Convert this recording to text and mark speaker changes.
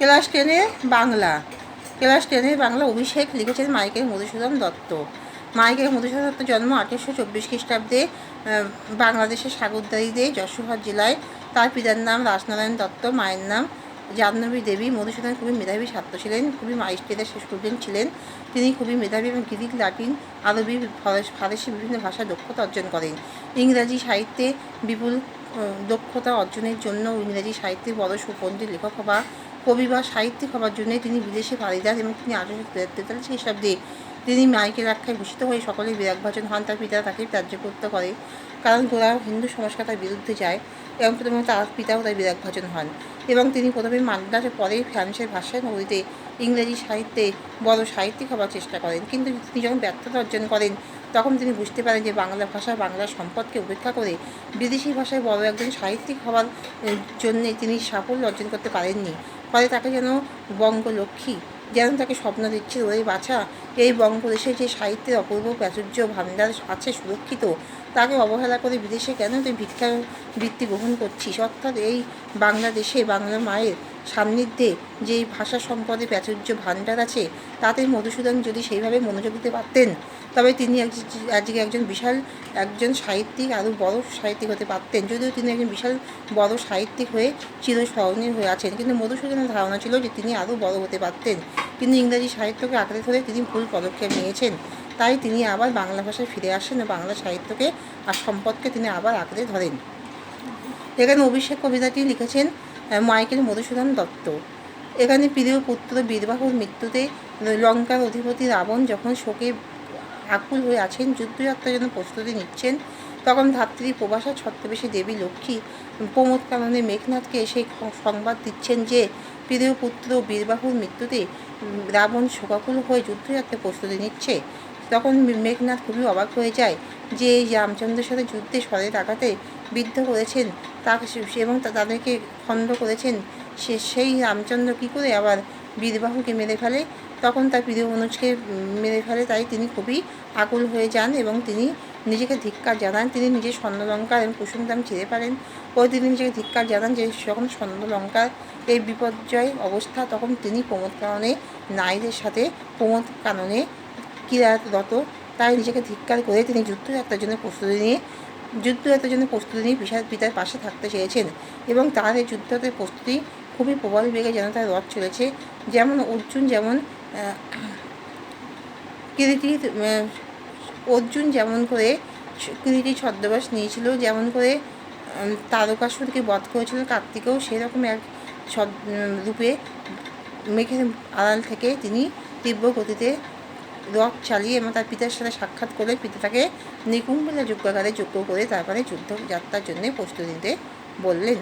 Speaker 1: Class 10-এ Bangla. Class 10-এ Bangla অভিষেক লিখেছেন Michael Madhusudan Dutta. Michael Madhusudan Dutta জন্ম 1824 খ্রিস্টাব্দে বাংলাদেশের সাগরদাড়িতে যশোর জেলায়। তার পিতার নাম রাজনারায়ণ দত্ত, মায়ের নাম জাহ্নবী দেবী। মধুসূদন খুবই মেধাবী ছাত্র ছিলেন, খুবই স্টেটের স্টুডেন্ট ছিলেন। তিনি খুবই মেধাবী এবং গ্রিক, লাতিন, আরবি, ফারসি বিভিন্ন ভাষায় দক্ষতা অর্জন করেন। ইংরাজি সাহিত্যে বিপুল দক্ষতা অর্জনের জন্য ইংরেজি সাহিত্যে বড় সুপণ্ডিত লেখক বা কবি বা সাহিত্যিক হবার জন্য তিনি বিদেশে পাড়ি দেন এবং তিনি 1843 খ্রিস্টাব্দে তিনি মাইকেল আখ্যায় ভূষিত হয়ে সকলেই বিরাগভাজন হন। তার পিতা তাকে ত্যায্যপুত্র করে, কারণ গোড়া হিন্দু সংস্কার তার বিরুদ্ধে যায় এবং প্রথমে তার পিতাও তার বিরাগভাজন হন এবং তিনি প্রথমে মান্দ্রাজ ও পরে ফ্রান্সের ভাষায় নগরীতে ইংরেজি সাহিত্যে বড় সাহিত্যিক হবার চেষ্টা করেন। কিন্তু তিনি যখন ব্যর্থতা অর্জন করেন তখন তিনি বুঝতে পারেন যে বাংলা ভাষা বাংলার সম্পদকে উপেক্ষা করে বিদেশি ভাষায় বড় একজন সাহিত্যিক হওয়ার জন্যে তিনি সাফল্য অর্জন করতে পারেননি। ফলে তাকে যেন বঙ্গলক্ষ্মী যেন তাকে স্বপ্ন দিচ্ছে, ওই বাছা, এই বঙ্গদেশে যে সাহিত্যের অপূর্ব প্রাচুর্য ভাণ্ডার আছে সুরক্ষিত, তাকে অবহেলা করে বিদেশে কেন তুই ভিক্ষা বৃত্তি গ্রহণ করছিস? অর্থাৎ এই বাংলাদেশে বাংলা মায়ের সান্নিধ্যে যে ভাষা সম্পদে প্রাচুর্য ভাণ্ডার আছে, তাতে মধুসূদন যদি সেইভাবে মনোযোগ দিতে পারতেন তবে তিনি আজকে একজন সাহিত্যিক, আরও বড় সাহিত্যিক হতে পারতেন। যদিও তিনি একজন বিশাল বড় সাহিত্যিক হয়ে চিরস্মরণীয় হয়ে আছেন, কিন্তু মধুসূদনের ধারণা ছিল যে তিনি আরও বড় হতে পারতেন। কিন্তু ইংরাজি সাহিত্যকে আঁকড়ে ধরে তিনি ভুল পদক্ষেপ নিয়েছেন। তাই তিনি আবার বাংলা ভাষায় ফিরে আসেন ও বাংলা সাহিত্যকে আর সম্পদকে তিনি আবার আঁকড়ে ধরেন। এখানে অভিষেক কবিতাটি লিখেছেন মাইকেল মধুসূদন দত্ত। এখানে প্রিয় পুত্র বীরবাহুর মৃত্যুতে লঙ্কার অধিপতি রাবণ যখন শোকে আকুল হয়ে আছেন, যুদ্ধযাত্রার জন্য প্রস্তুতি নিচ্ছেন, তখন ধাত্রী প্রবাসা ছত্রবেশী দেবী লক্ষ্মী প্রমোদ কাননে মেঘনাথকে এসে সংবাদ দিচ্ছেন যে প্রিয় পুত্র বীরবাহুর মৃত্যুতে রাবণ শোকাকুল হয়ে যুদ্ধযাত্রার প্রস্তুতি নিচ্ছে। তখন মেঘনাথ খুবই অবাক হয়ে যায় যে এই রামচন্দ্রের সাথে যুদ্ধে স্বরের আঘাতে বিদ্ধ করেছেন তাকে এবং তাদেরকে খণ্ড করেছেন, সেই রামচন্দ্র কী করে আবার বীরবাহুকে মেরে ফেলে? তখন তার প্রিয় অনুজকে মেরে ফেলে। তাই তিনি খুবই আকুল হয়ে যান এবং তিনি নিজেকে ধিক্কার জানান। তিনি নিজের স্বর্ণলঙ্কা এবং কুসুমধাম ছেড়ে পারেন ও তিনি নিজেকে ধিক্কার জানান যে যখন স্বর্ণলঙ্কার এই বিপর্যয় অবস্থা, তখন তিনি প্রমোদ কাননে নারীদের সাথে প্রমোদ কাননে ক্রীড়ারত। তাই নিজেকে ধিক্কার করে তিনি যুদ্ধযাত্রার জন্য প্রস্তুতি নিয়ে পিতার পাশে থাকতে চেয়েছেন এবং তার এই যুদ্ধযাত্রার প্রস্তুতি খুবই প্রবল বেগে যেন তার রথ চলেছে। যেমন অর্জুন যেমন করে কৃতি ছদ্মবেশ নিয়েছিল, যেমন করে তারকাসুরকে বধ করেছিল কার্তিকেও, সেরকম এক রূপে মেঘের আড়াল থেকে তিনি তীব্র গতিতে রথ চালিয়ে এবং তার পিতার সাথে সাক্ষাৎ করে পিতাটাকে নিকুম্ভেলা যজ্ঞাগারে যোগ্য করে তারপরে যুদ্ধযাত্রার জন্য প্রস্তুতি নিতে বললেন।